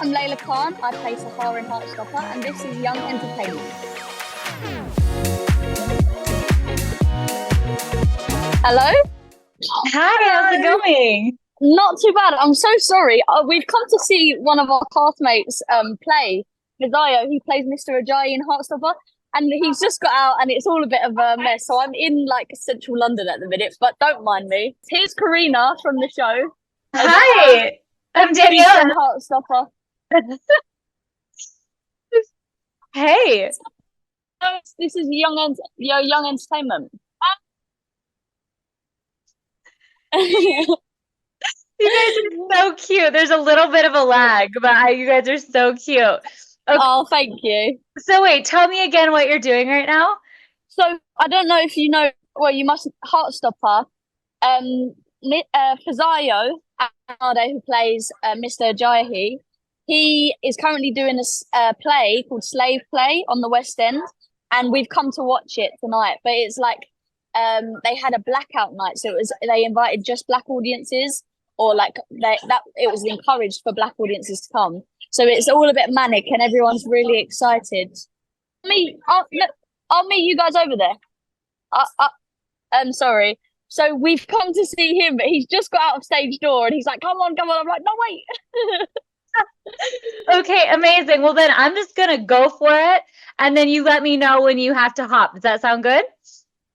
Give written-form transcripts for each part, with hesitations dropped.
I'm Leila Khan. I play Sahar in Heartstopper, and this is Young Entertainment. Hello? Hi, how's it going? Not too bad. I'm so sorry. We've come to see one of our classmates play. Mizayo, he plays Mr. Ajayi in Heartstopper, and he's just got out, and it's all a bit of a mess. So I'm in like central London at the minute, but don't mind me. Here's Karina from the show. Hi, I'm From Danielle. Heartstopper. Hey, This is Young Entertainment. you guys are so cute. There's a little bit of a lag, but you guys are so cute. Okay, Oh, thank you. so wait, tell me again what you're doing right now. So I don't know if you know. Well, you must. Heartstopper. Fazayo Arnade, who plays Mr. Ajayi, he is currently doing a play called Slave Play on the West End, and we've come to watch it tonight. But it's like they had a blackout night, so they invited just black audiences, or like that it was encouraged for black audiences to come. So it's all a bit manic, and everyone's really excited. I'll meet you guys over there. I'm sorry. So we've come to see him, but he's just got out of stage door, and he's like, "Come on, come on!" I'm like, "No, wait." Okay, amazing. Well, then I'm just gonna go for it, and then you let me know when you have to hop. Does that sound good?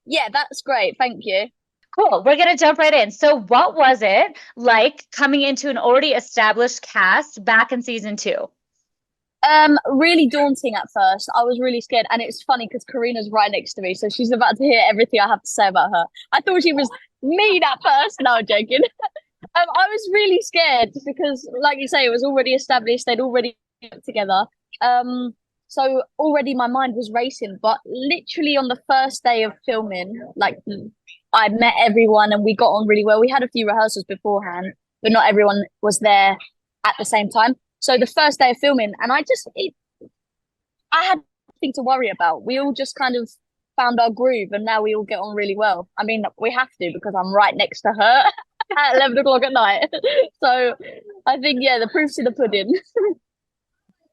Yeah, that's great. Thank you. Cool. We're gonna jump right in. So, what was it like coming into an already established cast back in season 2? Really daunting at first. I was really scared, and it's funny because Karina's right next to me, so she's about to hear everything I have to say about her. I thought she was mean at first. No, I'm joking. I was really scared because, like you say, it was already established. They'd already got together. So already my mind was racing. But literally on the first day of filming, like I met everyone and we got on really well. We had a few rehearsals beforehand, but not everyone was there at the same time. So the first day of filming, and I had nothing to worry about. We all just kind of found our groove, and now we all get on really well. I mean, we have to because I'm right next to her at 11 o'clock at night. So I think, yeah, the proof's in the pudding.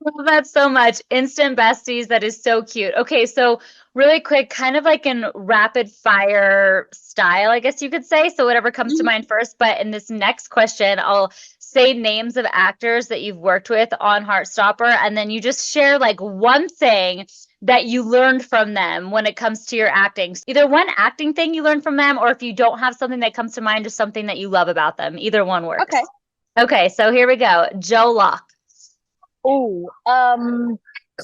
Love that so much. Instant besties. That is so cute. Okay, so really quick, kind of like in rapid fire style, I guess you could say. So whatever comes to mind first. But in this next question, I'll say names of actors that you've worked with on Heartstopper, and then you just share like one thing that you learned from them when it comes to your acting. Either one acting thing you learned from them, or if you don't have something that comes to mind, just something that you love about them. Either one works. Okay. Okay, so here we go. Joe Locke. Oh,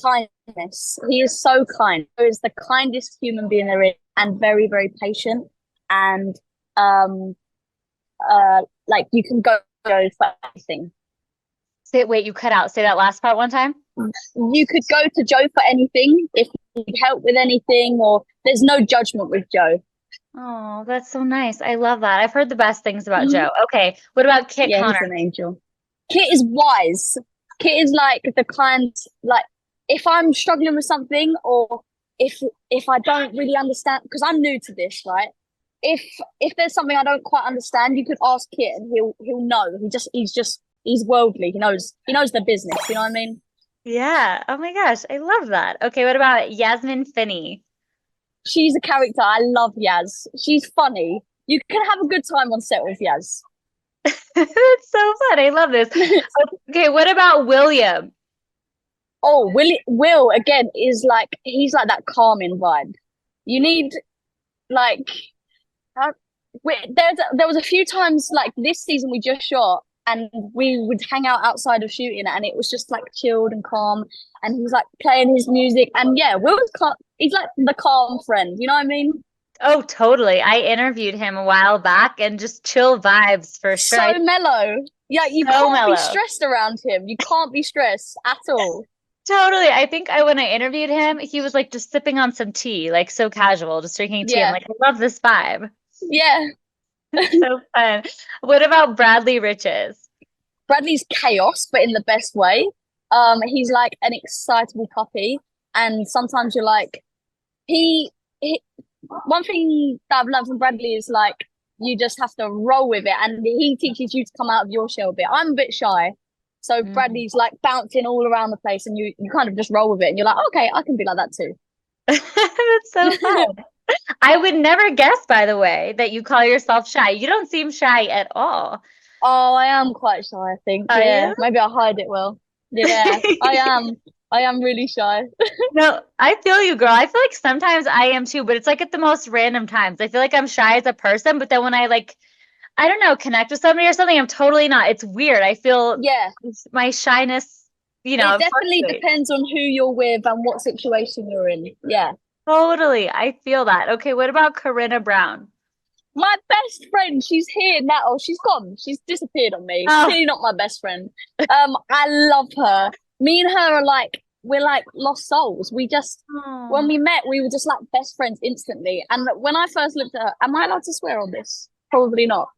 kindness. He is so kind. He is the kindest human being there is, and very, very patient. And like you can go for anything. Wait, you cut out. Say that last part one time. You could go to Joe for anything if you need help with anything, or there's no judgment with Joe. Oh, that's so nice. I love that. I've heard the best things about Joe. Okay, what about Kit Yeah, Connor? he's an angel. Kit is wise. Kit is like the kind, like if I'm struggling with something, or if I don't really understand, because I'm new to this, right? If there's something I don't quite understand, you could ask Kit and he'll know. He's worldly. He knows the business. You know what I mean? Yeah. Oh my gosh, I love that. Okay, what about Yasmin Finney? She's a character. I love Yaz. She's funny. You can have a good time on set with Yaz. It's so fun. I love this. Okay, what about William? Oh, Will again is like he's like that calming vibe. You need like there was a few times like this season we just shot, and we would hang out outside of shooting, and it was just like chilled and calm, and he was like playing his music, and yeah, Will's he's like the calm friend. You know what I mean? Oh, totally. I interviewed him a while back and just chill vibes for sure. So mellow. Yeah, you So can't be mellow. stressed around him. You can't be stressed at all. Totally. I think when I interviewed him, he was like just sipping on some tea, like so casual, just drinking tea. I'm Yeah, like, I love this vibe. yeah. So fun. What about Bradley Riches? Bradley's chaos, but in the best way. He's like an excitable puppy, and sometimes you're like, he. One thing that I've learned from Bradley is like you just have to roll with it, and he teaches you to come out of your shell a bit. I'm a bit shy, So Bradley's like bouncing all around the place, and you kind of just roll with it, and you're like, okay, I can be like that too. That's so fun. I would never guess, by the way, that you call yourself shy. You don't seem shy at all. Oh, I am quite shy, I think. Are Yeah, you? maybe I hide it well. Yeah, I am. I am really shy. No, I feel you, girl. I feel like sometimes I am too, but it's like at the most random times. I feel like I'm shy as a person, but then when I like, I don't know, connect with somebody or something, I'm totally not. It's weird. I feel Yeah, my shyness, it it definitely fluctuates. depends on who you're with and what situation you're in. Yeah. Totally. I feel that. Okay, what about Corinna Brown? My best friend, she's here now. Oh, she's gone. She's disappeared on me. Oh, Clearly not my best friend. I love her. Me and her are like, we're like lost souls. When we met, we were just like best friends instantly. And when I first looked at her, am I allowed to swear on this? Probably not.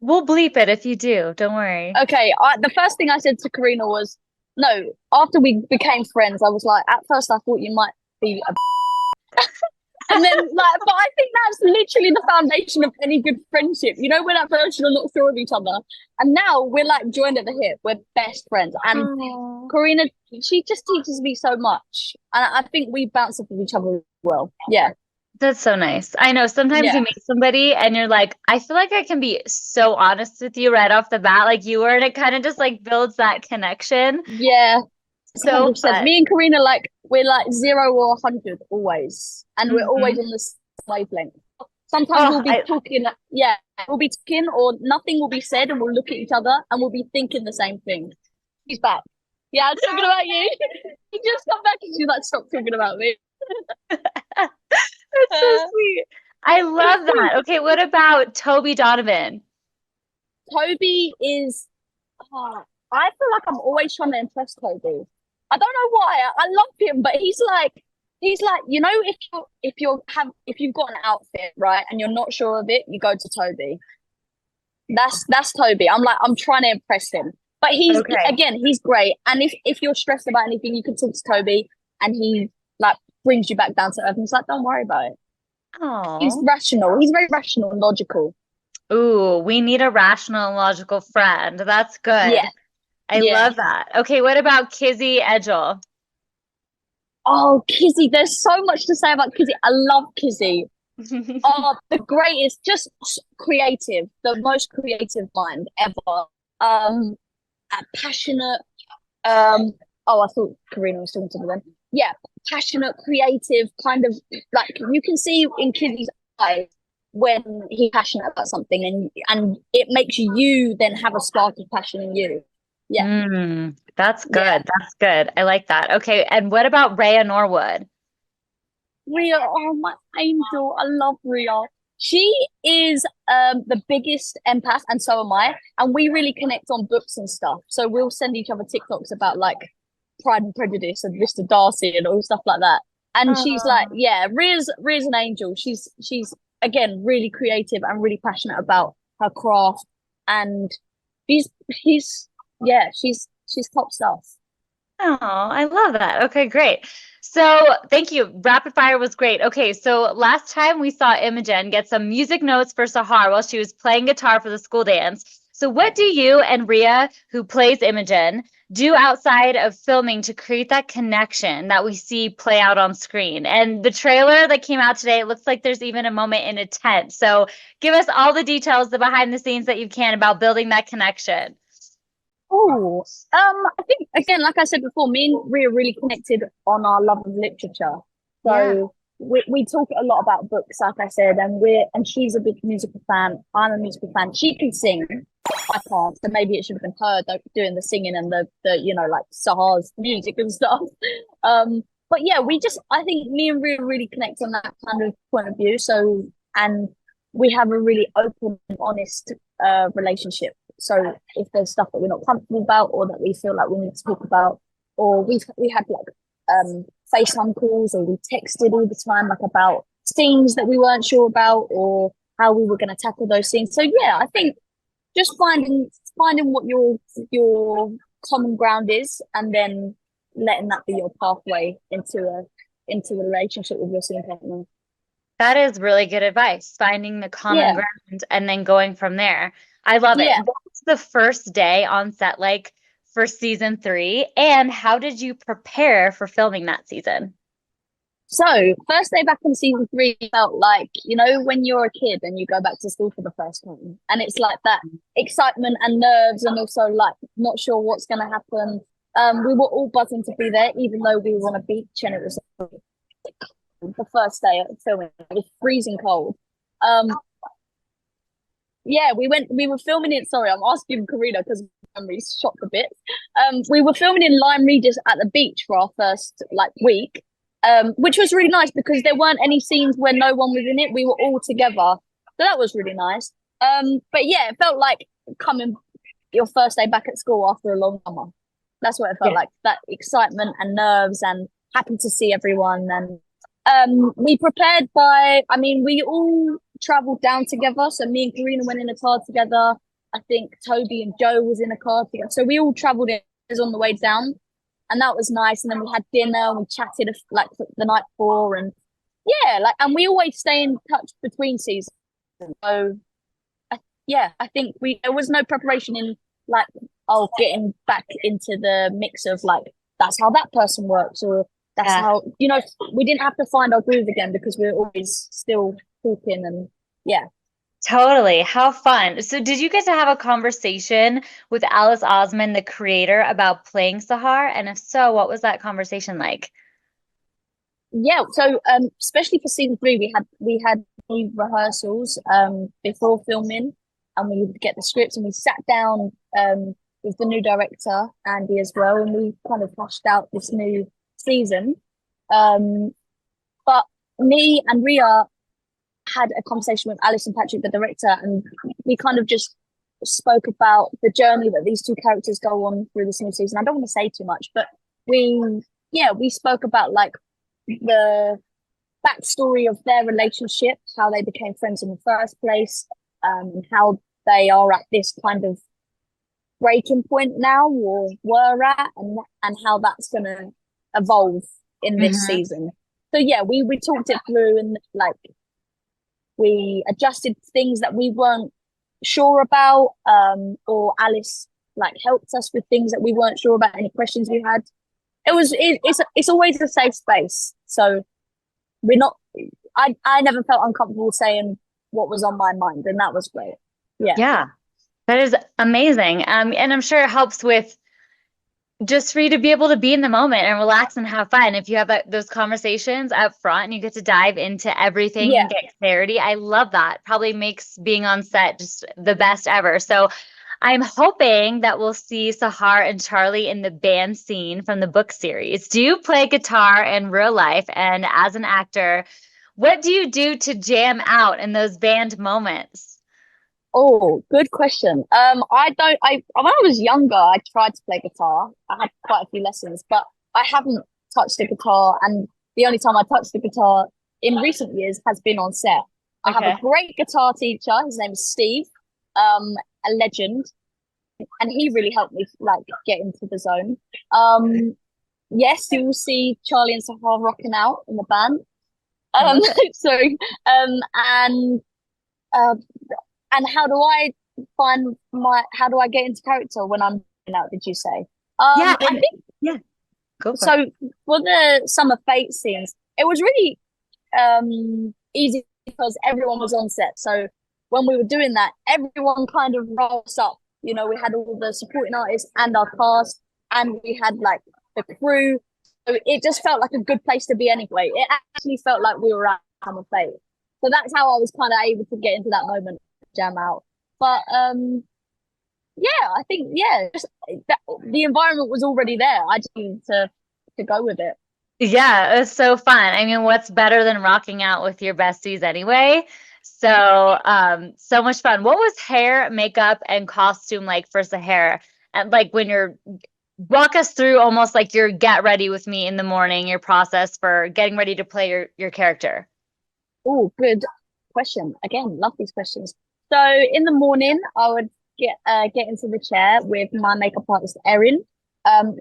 we'll bleep it if you do. Don't worry. Okay, the first thing I said to Karina was, no, after we became friends, I was like, at first I thought you might be a and then like, but I think that's literally the foundation of any good friendship. You know, when at first you're not sure of each other. And now we're like joined at the hip. We're best friends. And Aw. Karina, she just teaches me so much. And I think we bounce off of each other well. Yeah. That's so nice. I know sometimes Yeah. you meet somebody and you're like, I feel like I can be so honest with you right off the bat, like you were, and it kind of just like builds that connection. Yeah. So 100%. fun. Me and Karina, like, we're like 0 or 100 always. And we're always Mhm. on this wavelength. Sometimes we'll be talking, yeah, we'll be talking or nothing will be said and we'll look at each other and we'll be thinking the same thing. She's back. Yeah, I'm talking about you. You just come back and she's like, stop talking about me. That's so sweet. I love that. Okay, what about Toby Donovan? Toby is, I feel like I'm always trying to impress Toby. I don't know why. I love him, but he's like, you know, if you've got an outfit, right, and you're not sure of it, you go to Toby. That's Toby. I'm trying to impress him. But Okay. again, he's great. And if you're stressed about anything, you can talk to Toby and he like brings you back down to earth and he's like, don't worry about it. He's Oh. rational. He's very rational and logical. Ooh, we need a rational and logical friend. That's good. Yeah. I Yeah. love that. Okay, what about Kizzy Edgel? Oh, Kizzy, there's so much to say about Kizzy. I love Kizzy. Oh, the greatest, just creative, the most creative mind ever. Passionate. Oh, I thought Karina was talking to me then. Yeah, passionate, creative, kind of like you can see in Kizzy's eyes when he's passionate about something, and it makes you then have a spark of passion in you. Yeah. That's good. Yeah. That's good. I like that. Okay, and what about Rhea Norwood? Rhea, oh my angel, I love Rhea. She is the biggest empath, and so am I. And we really connect on books and stuff. So we'll send each other TikToks about like Pride and Prejudice and Mr. Darcy and all stuff like that. And she's like, yeah, Rhea's an angel. She's again really creative and really passionate about her craft. And she's top stuff. Oh, I love that. Okay, great. So thank you. Rapid fire was great. Okay, so last time we saw Imogen get some music notes for Sahar while she was playing guitar for the school dance. So what do you and Rhea, who plays Imogen, do outside of filming to create that connection that we see play out on screen? And the trailer that came out today, it looks like there's even a moment in a tent. So give us all the details, the behind the scenes that you can about building that connection. Oh, I think again, like I said before, me and Rhea really connected on our love of literature. So we talk a lot about books, like I said, and she's a big musical fan. I'm a musical fan. She can sing, I can't. So maybe it should have been her doing the singing and the like Sahar's music and stuff. But yeah, I think me and Rhea really connect on that kind of point of view. So and we have a really open and honest relationship. So if there's stuff that we're not comfortable about or that we feel like we need to talk about, or we had like FaceTime calls or we texted all the time like about scenes that we weren't sure about or how we were going to tackle those scenes. So yeah, I think just finding what your common ground is and then letting that be your pathway into a relationship with your scene partner. That is really good advice, finding the common ground and then going from there. I love it. Yeah. What was the first day on set like for season 3? And how did you prepare for filming that season? So, first day back in season 3 felt like, you know, when you're a kid and you go back to school for the first time, and it's like that excitement and nerves, and also like not sure what's going to happen. We were all buzzing to be there, even though we were on a beach and it was the first day of filming. It was freezing cold. Yeah, we were filming it. Sorry, I'm asking Karina because my memory's shot a bit. We were filming in Lyme Regis at the beach for our first like week. Which was really nice because there weren't any scenes where no one was in it. We were all together. So that was really nice. But yeah, it felt like coming your first day back at school after a long summer. That's what it felt like. That excitement and nerves and happy to see everyone. And we prepared we all traveled down together. So me and Karina went in a car together. I think Toby and Joe was in a car together. So we all traveled on the way down. And that was nice. And then we had dinner and we chatted like the night before. And yeah, and we always stay in touch between seasons. So I think there was no preparation in like, getting back into the mix of like, that's how that person works, or that's how, we didn't have to find our groove again because we were always still talking and yeah. Totally. How fun. So did you get to have a conversation with Alice Osman, the creator, about playing Sahar? And if so, what was that conversation like? Yeah, so especially for season 3, we had rehearsals before filming, and we would get the scripts and we sat down with the new director, Andy, as well, and we kind of hashed out this new season. But me and Ria had a conversation with Alice and Patrick, the director, and we kind of just spoke about the journey that these two characters go on through this new season. I don't want to say too much, but we spoke about like the backstory of their relationship, how they became friends in the first place, how they are at this kind of breaking point now, or were at, and how that's going to evolve in this season. So yeah, we talked it through, and like we adjusted things that we weren't sure about, or Alice like helped us with things that we weren't sure about, any questions we had. It's always a safe space, so we're not. I never felt uncomfortable saying what was on my mind, and that was great. Yeah, that is amazing. And I'm sure it helps with just for you to be able to be in the moment and relax and have fun. If you have those conversations up front and you get to dive into everything and get clarity, I love that. Probably makes being on set just the best ever. So I'm hoping that we'll see Sahar and Charlie in the band scene from the book series. Do you play guitar in real life? And as an actor, what do you do to jam out in those band moments? Oh, good question. When I was younger, I tried to play guitar. I had quite a few lessons, but I haven't touched the guitar. And the only time I touched the guitar in recent years has been on set. I have a great guitar teacher. His name is Steve, a legend, and he really helped me like get into the zone. Yes, you will see Charlie and Sahar rocking out in the band. And how do I how do I get into character when I'm out, did you say? I think Go for so. it. For the Summer Fate scenes, it was really easy because everyone was on set. So when we were doing that, everyone kind of rolls up. We had all the supporting artists and our cast, and we had like the crew. So it just felt like a good place to be anyway. It actually felt like we were at Summer Fate. So that's how I was kind of able to get into that moment, jam out. But I think just the environment was already there. I just needed to go with it. Yeah, it was so fun. I mean, what's better than rocking out with your besties anyway? So, so much fun. What was hair, makeup, and costume like for Sahar? And like when you're walk us through almost like your get ready with me in the morning, your process for getting ready to play your character. Oh, good question. Again, love these questions. So in the morning, I would get into the chair with my makeup artist, Erin.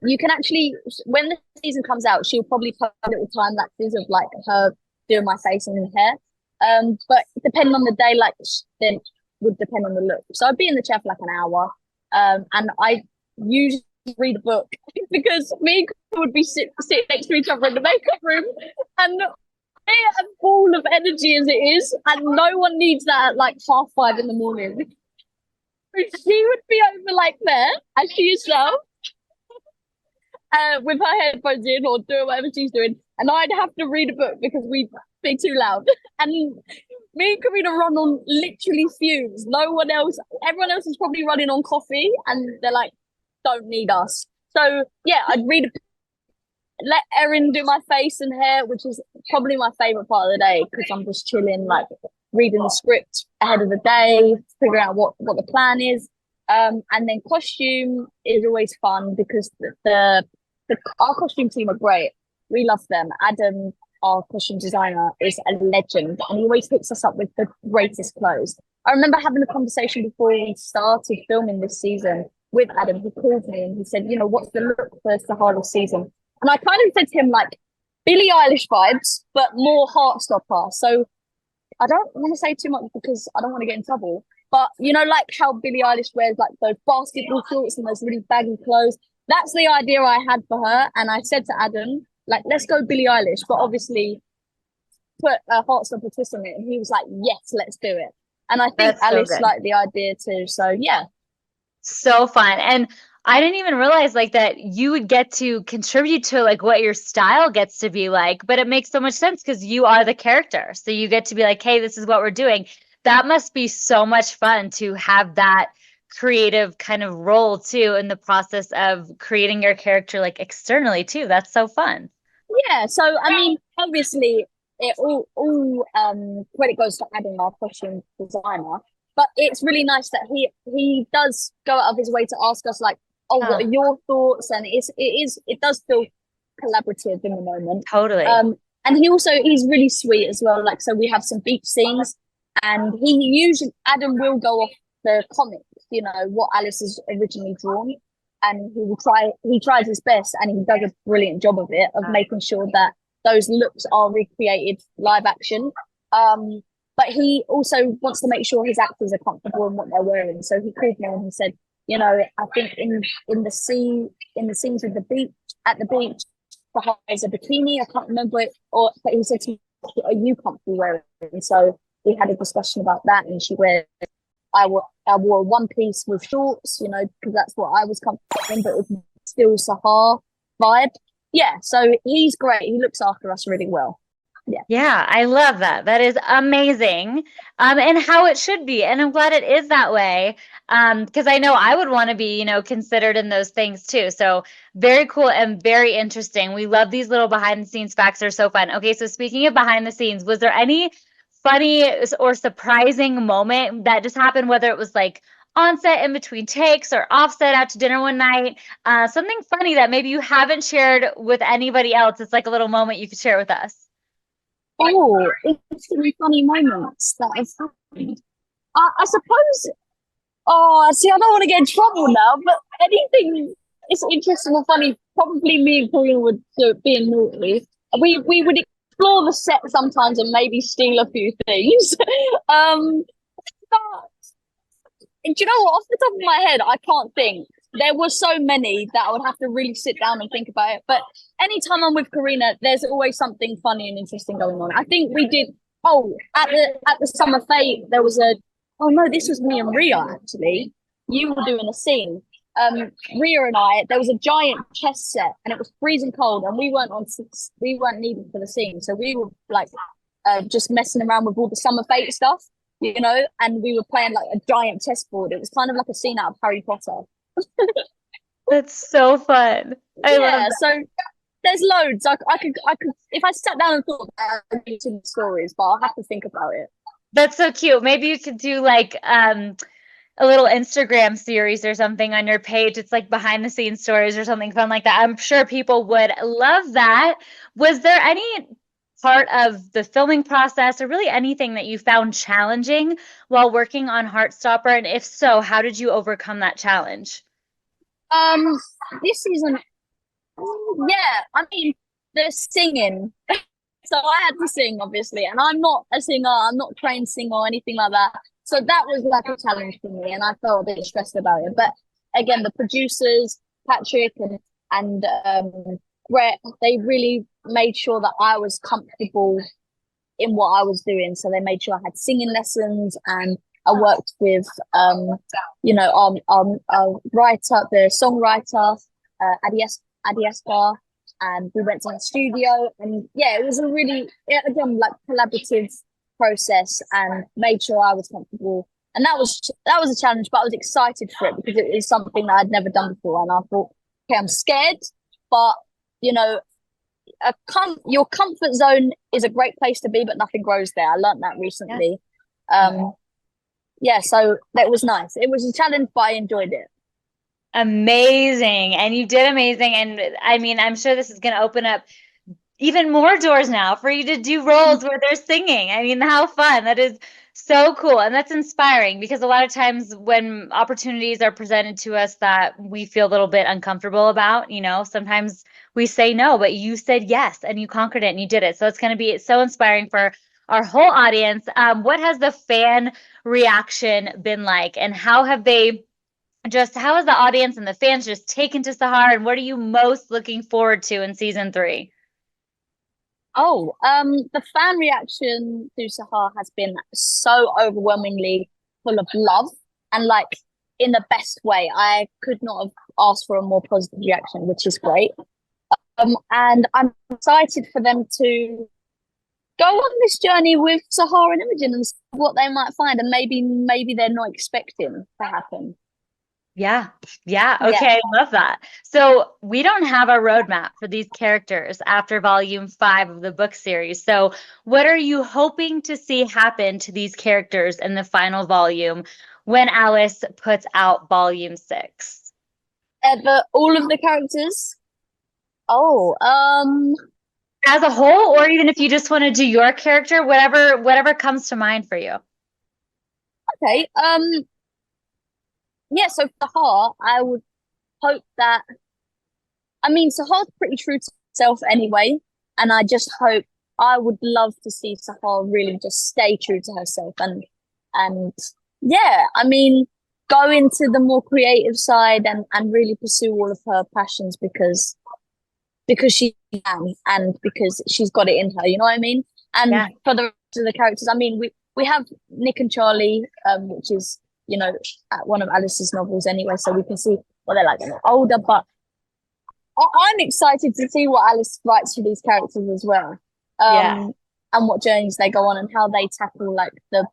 You can actually, when the season comes out, she'll probably put a little time lapses of like her doing my face and hair. But depending on the day, like then would depend on the look. So I'd be in the chair for like an hour. And I usually read a book because me and Chris would be sitting next to each other in the makeup room, and we're a ball of energy as it is, and no one needs that at like 5:30 in the morning. She would be over like there, as she is now, with her headphones in or doing whatever she's doing, and I'd have to read a book because we'd be too loud. And me and Karina run on literally fumes. No one else, everyone else is probably running on coffee, and they're like, don't need us. So yeah, I'd read let Erin do my face and hair, which is probably my favorite part of the day because I'm just chilling, like reading the script ahead of the day, figuring out what the plan is. And then costume is always fun because the our costume team are great. We love them. Adam, our costume designer, is a legend, and he always hooks us up with the greatest clothes. I remember having a conversation before we started filming this season with Adam. He called me and he said, you know, what's the look for Sahar this season? And I kind of said to him, like, Billie Eilish vibes, but more Heartstopper. So I don't want to say too much because I don't want to get in trouble. But, you know, like how Billie Eilish wears like those basketball shorts and those really baggy clothes. That's the idea I had for her. And I said to Adam, like, let's go Billie Eilish, but obviously put a Heartstopper twist on it. And he was like, yes, let's do it. And I think That's so Alice good. liked the idea too. So, yeah. So fun. And I didn't even realize like that you would get to contribute to like what your style gets to be like, but it makes so much sense because you are the character. So you get to be like, hey, this is what we're doing. That must be so much fun to have that creative kind of role too in the process of creating your character like externally too. That's so fun. Yeah, so I mean, obviously, it all credit goes to Adam, our costume designer. But it's really nice that he does go out of his way to ask us like, oh, what are your thoughts? And it does feel collaborative in the moment. Totally. And he's really sweet as well. Like, so we have some beach scenes, and Adam will go off the comics, you know, what Alice has originally drawn, and he tries his best, and he does a brilliant job of it, of making sure that those looks are recreated live action. But he also wants to make sure his actors are comfortable in what they're wearing. So he called me and he said, you know, I think in the scenes with the beach, at the beach, Sahar has a bikini. I can't remember it, but he said to me, are you comfortable wearing it? So we had a discussion about that, and I wore one piece with shorts, you know, because that's what I was comfortable in, but it was still Sahar vibe. Yeah, so he's great. He looks after us really well. Yeah, I love that. That is amazing. And how it should be. And I'm glad it is that way. Because I know I would want to be, you know, considered in those things too. So very cool and very interesting. We love these little behind the scenes facts. They're so fun. Okay, so speaking of behind the scenes, was there any funny or surprising moment that just happened, whether it was like on set in between takes or offset out to dinner one night? Something funny that maybe you haven't shared with anybody else. It's like a little moment you could share with us. Oh, interesting funny moments that have happened. I suppose. Oh, see, I don't want to get in trouble now, but anything is interesting or funny. Probably me and Korean would do it being naughty. We would explore the set sometimes and maybe steal a few things. But do you know what? Off the top of my head, I can't think. There were so many that I would have to really sit down and think about it. But anytime I'm with Karina, there's always something funny and interesting going on. I think we did. Oh, at the Summer Fete, there was a. Oh no, this was me and Ria actually. You were doing a scene. Ria and I. There was a giant chess set, and it was freezing cold, and we weren't needed for the scene, so we were like just messing around with all the Summer Fete stuff, you know. And we were playing like a giant chessboard. It was kind of like a scene out of Harry Potter. That's so fun. I love that. So there's loads. I could if I sat down and thought about it, I'd read some stories, but I'll have to think about it. That's so cute. Maybe you could do like a little Instagram series or something on your page. It's like behind the scenes stories or something fun like that. I'm sure people would love that. Was there any part of the filming process or really anything that you found challenging while working on Heartstopper? And if so, how did you overcome that challenge? This season, yeah, I mean, the singing. So I had to sing, obviously, and I'm not a singer. I'm not a trained singer or anything like that. So that was like a challenge for me, and I felt a bit stressed about it. But again, the producers, Patrick and Brett, they really made sure that I was comfortable in what I was doing. So they made sure I had singing lessons, and I worked with our writer, the songwriter, Adiespa, and we went to the studio, and yeah, it was a really, again, like, collaborative process, and made sure I was comfortable. And that was a challenge, but I was excited for it because it was something that I'd never done before. And I thought, okay, I'm scared, but you know, your comfort zone is a great place to be, but nothing grows there. I learned that recently. So that was nice. It was a challenge, but I enjoyed it. Amazing. And you did amazing. And I mean, I'm sure this is going to open up even more doors now for you to do roles where they're singing. I mean, how fun. That is so cool. And that's inspiring, because a lot of times when opportunities are presented to us that we feel a little bit uncomfortable about, sometimes we say no, but you said yes and you conquered it and you did it. So it's going to be so inspiring for our whole audience. What has the fan reaction been like, and how has the audience and the fans just taken to Sahar, and what are you most looking forward to in season 3? Oh, the fan reaction to Sahar has been so overwhelmingly full of love, and like, in the best way. I could not have asked for a more positive reaction, which is great. And I'm excited for them to go on this journey with Sahar and Imogen and see what they might find, and maybe they're not expecting to happen. Yeah. Okay. I love that. So we don't have a roadmap for these characters after volume 5 of the book series. So what are you hoping to see happen to these characters in the final volume when Alice puts out volume 6? All of the characters? Oh, as a whole, or even if you just want to do your character, whatever comes to mind for you. Okay. Yeah, so Sahar, I would hope that, Sahar's pretty true to herself anyway, and I would love to see Sahar really just stay true to herself, and yeah, go into the more creative side and really pursue all of her passions because she can, and because she's got it in her, you know what I mean? And for the rest of the characters, we have Nick and Charlie, which is, one of Alice's novels anyway, so we can see what they're like when they're older. But I'm excited to see what Alice writes for these characters as well, and what journeys they go on, and how they tackle like the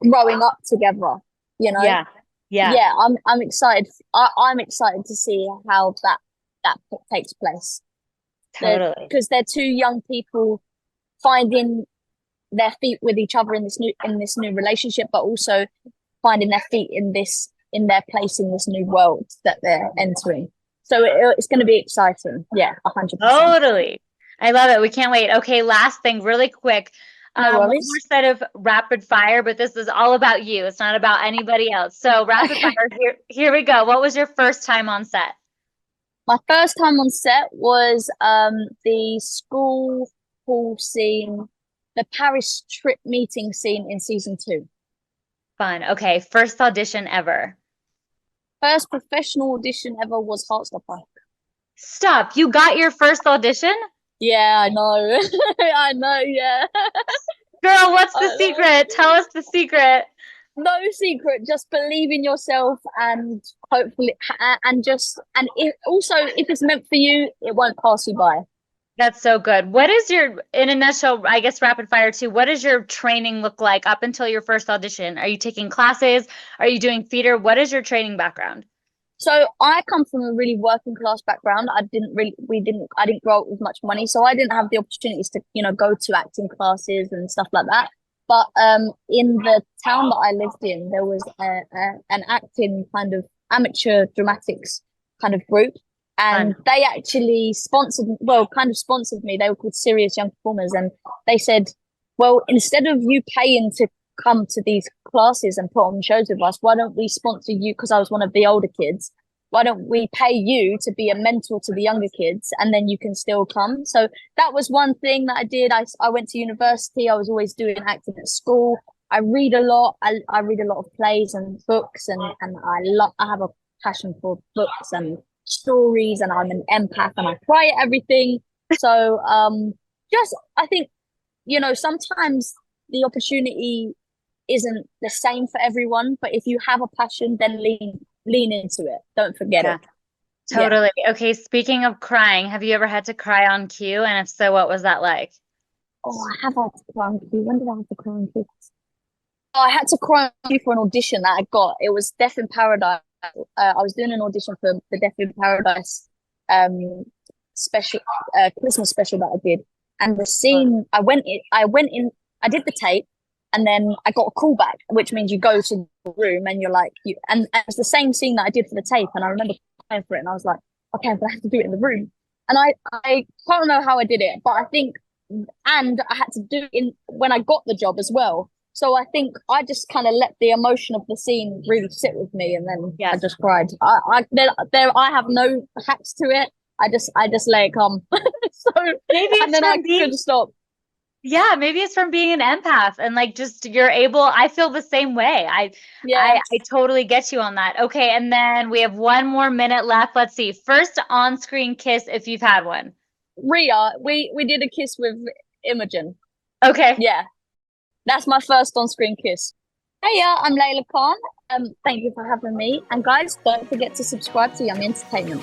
growing up together. I'm excited. I'm excited to see how that takes place. Totally, because they're two young people finding their feet with each other in this new relationship, but also finding their feet in their place in this new world that they're entering. So it's going to be exciting. Yeah, 100%. Totally. I love it. We can't wait. Okay, last thing, really quick. One more set of rapid fire, but this is all about you. It's not about anybody else. So rapid fire, here we go. What was your first time on set? My first time on set was the school hall scene, the Paris trip meeting scene in season 2. Fun. Okay, first audition ever. First professional audition ever was Heartstopper. Stop. You got your first audition? Yeah, I know. I know, yeah. Girl, what's the secret? Tell us the secret. No secret. Just believe in yourself, and hopefully, if it's meant for you, it won't pass you by. That's so good. What is in a nutshell, I guess rapid fire too, what does your training look like up until your first audition? Are you taking classes? Are you doing theater? What is your training background? So I come from a really working class background. I didn't grow up with much money, so I didn't have the opportunities to, go to acting classes and stuff like that. But in the town that I lived in, there was an acting kind of amateur dramatics kind of group. And they actually sponsored me. They were called Serious Young Performers. And they said, well, instead of you paying to come to these classes and put on shows with us, why don't we sponsor you? Because I was one of the older kids. Why don't we pay you to be a mentor to the younger kids, and then you can still come? So that was one thing that I did. I went to university. I was always doing acting at school. I read a lot. I read a lot of plays and books, and I have a passion for books and stories, and I'm an empath and I cry at everything. So just I think, sometimes the opportunity isn't the same for everyone, but if you have a passion, then lean into it. Don't forget it. Totally. Yeah. Okay, speaking of crying, have you ever had to cry on cue? And if so, what was that like? Oh, I have had to cry on cue. When did I have to cry on cue? Oh, I had to cry on cue for an audition that I got. It was Death in Paradise. I was doing an audition for the Death in Paradise special Christmas special that I did. And the scene, I went in, I did the tape, and then I got a call back, which means you go to the room and you're like, and it's the same scene that I did for the tape. And I remember crying for it, and I was like, okay, I'm gonna have to do it in the room. And I can't remember how I did it, but I think, and I had to do it when I got the job as well. So I think I just kind of let the emotion of the scene really sit with me, and then I just cried. I have no hacks to it. I just let it come. So maybe and then I couldn't stop. Yeah, maybe it's from being an empath and like just you're able. I feel the same way. I totally get you on that. Okay, and then we have 1 more minute left. Let's see. First on-screen kiss, if you've had one. Rhea, we did a kiss with Imogen. Okay. Yeah, that's my first on-screen kiss. Hey, I'm Leila Khan. Thank you for having me. And guys, don't forget to subscribe to Yummy Entertainment.